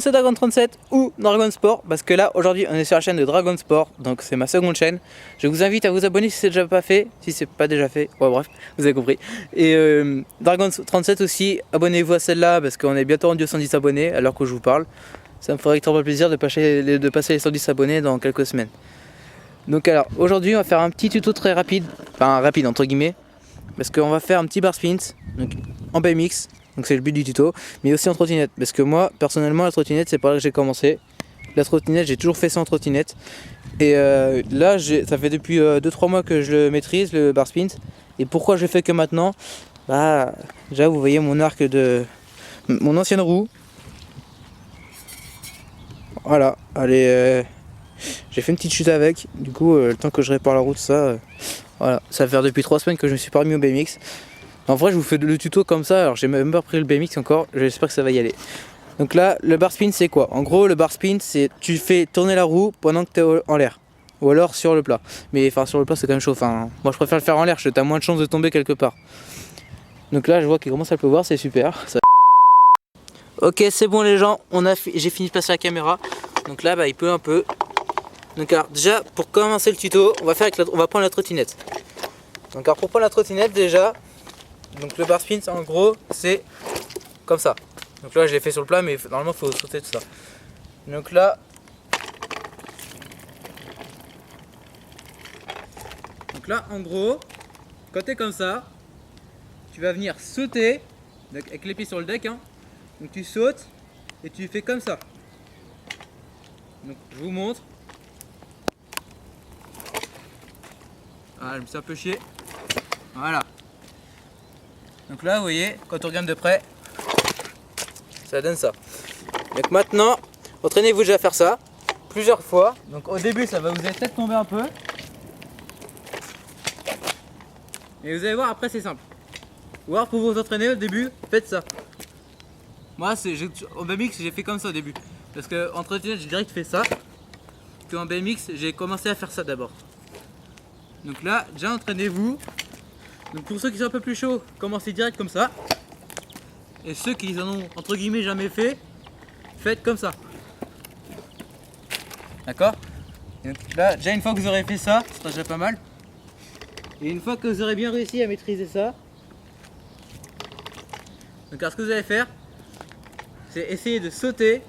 C'est Dragon 37 ou Dragon Sport, parce que là aujourd'hui on est sur la chaîne de Dragon Sport, donc c'est ma seconde chaîne. Je vous invite à vous abonner si c'est déjà pas fait, si c'est pas déjà fait, ouais bref, vous avez compris. Et Dragon 37 aussi, abonnez-vous à celle-là parce qu'on est bientôt rendu aux 110 abonnés alors que je vous parle. Ça me ferait extrêmement plaisir de passer les 110 abonnés dans quelques semaines. Donc alors aujourd'hui on va faire un petit tuto très rapide, enfin rapide entre guillemets, parce qu'on va faire un petit bar spin donc en BMX. Donc c'est le but du tuto, mais aussi en trottinette, parce que moi personnellement la trottinette c'est par là que j'ai commencé. La trottinette j'ai toujours fait ça en trottinette, et là ça fait depuis 2-3 mois que je le maîtrise, le bar spin. Et pourquoi je fais que maintenant? Bah déjà vous voyez mon arc de mon ancienne roue, voilà, allez, j'ai fait une petite chute avec, du coup le temps que je répare la roue, ça, voilà, ça va faire depuis 3 semaines que je me suis pas remis au BMX. En vrai je vous fais le tuto comme ça, alors j'ai même pas pris le BMX encore, j'espère que ça va y aller. Donc là le bar spin c'est quoi? En gros le bar spin c'est tu fais tourner la roue pendant que tu es en l'air. Ou alors sur le plat. Mais enfin sur le plat c'est quand même chaud, enfin moi je préfère le faire en l'air, tu as moins de chances de tomber quelque part. Donc là je vois qu'il commence à pleuvoir, c'est super. Ça... Ok c'est bon les gens, j'ai fini de passer la caméra. Donc là bah il pleut un peu. Donc alors déjà pour commencer le tuto, on va prendre la trottinette. Donc alors pour prendre la trottinette déjà, donc le bar spin en gros c'est comme ça. Donc là je l'ai fait sur le plat mais normalement il faut sauter tout ça. Donc là en gros quand tu es comme ça, tu vas venir sauter avec les pieds sur le deck hein. Donc tu sautes et tu fais comme ça. Donc je vous montre. Ah je me suis un peu chié. Voilà. Donc là vous voyez quand on regarde de près, ça donne ça. Donc maintenant, entraînez-vous déjà à faire ça plusieurs fois. Donc au début, ça va vous allez peut-être tomber un peu. Et vous allez voir, après c'est simple. Ou alors pour vous entraîner au début, faites ça. Moi, en BMX, j'ai fait comme ça au début. Parce qu'en trottinette, j'ai direct fait ça. Puis en BMX, j'ai commencé à faire ça d'abord. Donc là, déjà entraînez-vous. Donc pour ceux qui sont un peu plus chauds, commencez direct comme ça. Et ceux qui en ont entre guillemets jamais fait, faites comme ça. D'accord? Là, déjà une fois que vous aurez fait ça, ça sera déjà pas mal. Et une fois que vous aurez bien réussi à maîtriser ça, donc alors ce que vous allez faire, c'est essayer de sauter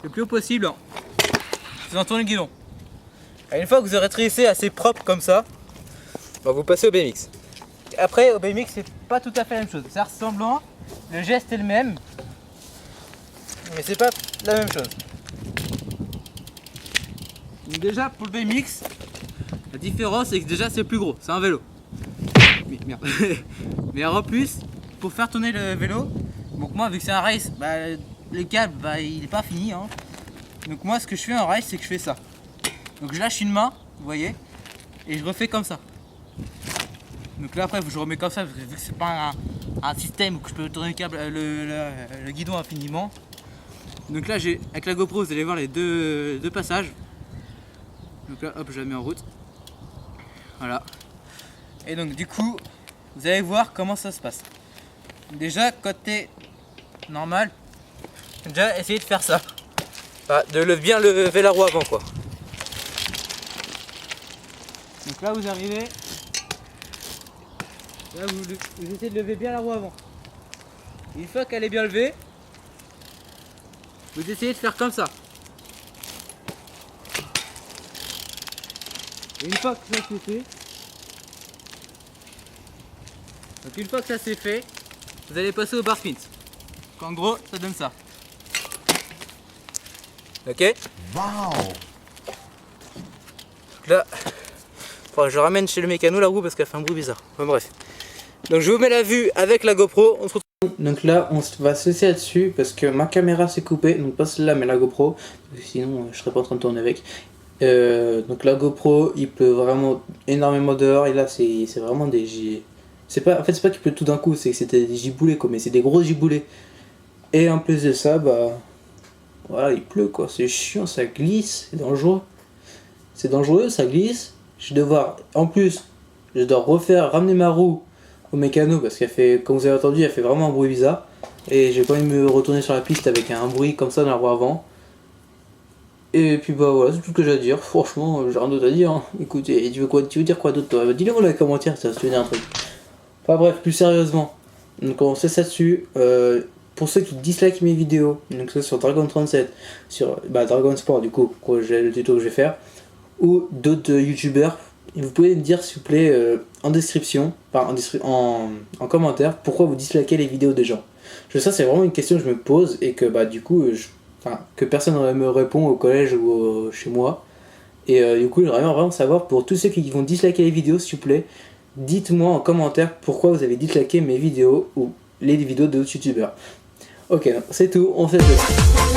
le plus haut possible en faisant tourner le guidon. Et une fois que vous aurez tressé assez propre comme ça, bah vous passez au BMX. Après au BMX c'est pas tout à fait la même chose, c'est ressemblant, le geste est le même, mais c'est pas la même chose. Donc déjà pour le BMX, la différence c'est que déjà c'est plus gros, c'est un vélo. Mais merde. Mais en plus, pour faire tourner le vélo, donc moi vu que c'est un race, bah, le câble bah, il est pas fini hein. Donc moi ce que je fais en race c'est que je fais ça. Donc je lâche une main, vous voyez, et je refais comme ça. Donc là après je remets comme ça, parce que vu que c'est pas un système où je peux tourner le câble, le guidon infiniment. Donc là avec la GoPro vous allez voir les deux passages. Donc là hop je la mets en route. Voilà. Et donc du coup vous allez voir comment ça se passe. Déjà côté normal, déjà essayez de faire ça. Enfin, bien lever la roue avant quoi. Donc là vous arrivez. Là vous essayez de lever bien la roue avant. Une fois qu'elle est bien levée, vous essayez de faire comme ça. Et une fois que ça c'est fait, donc une fois que ça c'est fait, vous allez passer au bar spin. En gros, ça donne ça. Ok? Waouh! Là, je ramène chez le mécano la roue parce qu'elle fait un bruit bizarre. Enfin bref. Donc je vous mets la vue avec la GoPro. On se retrouve. Donc là, on va se laisser là-dessus parce que ma caméra s'est coupée. Donc pas celle-là, mais la GoPro. Sinon, je serais pas en train de tourner avec. Donc la GoPro, il pleut vraiment énormément dehors. Et là, c'est vraiment des... En fait, c'est pas qu'il pleut tout d'un coup, c'est que c'était des giboulées quoi. Mais c'est des gros giboulées. Et en plus de ça, bah... Voilà, il pleut quoi. C'est chiant, ça glisse. C'est dangereux. C'est dangereux, ça glisse. En plus, je dois ramener ma roue au mécano parce qu'elle fait, comme vous avez entendu, elle fait vraiment un bruit bizarre. Et j'ai pas envie de me retourner sur la piste avec un bruit comme ça dans la roue avant. Et puis bah voilà, c'est tout ce que j'ai à dire. Franchement, j'ai rien d'autre à dire. Hein. Écoutez, tu veux dire quoi d'autre toi? Dis-le moi dans les commentaires si tu veux dire un truc. Enfin bref, plus sérieusement. Donc on sait ça dessus. Pour ceux qui dislikent mes vidéos, donc ça sur Dragon37, sur Dragon Sport du coup, j'ai le tuto que je vais faire, ou d'autres youtubeurs, vous pouvez me dire s'il vous plaît en description, en commentaire, pourquoi vous dislikez les vidéos des gens. Ça c'est vraiment une question que je me pose et que du coup, que personne ne me répond au collège ou chez moi. Et du coup, j'aimerais vraiment savoir pour tous ceux qui vont disliker les vidéos, s'il vous plaît, dites-moi en commentaire pourquoi vous avez disliké mes vidéos ou les vidéos d'autres youtubeurs. Ok, c'est tout, on sait tout.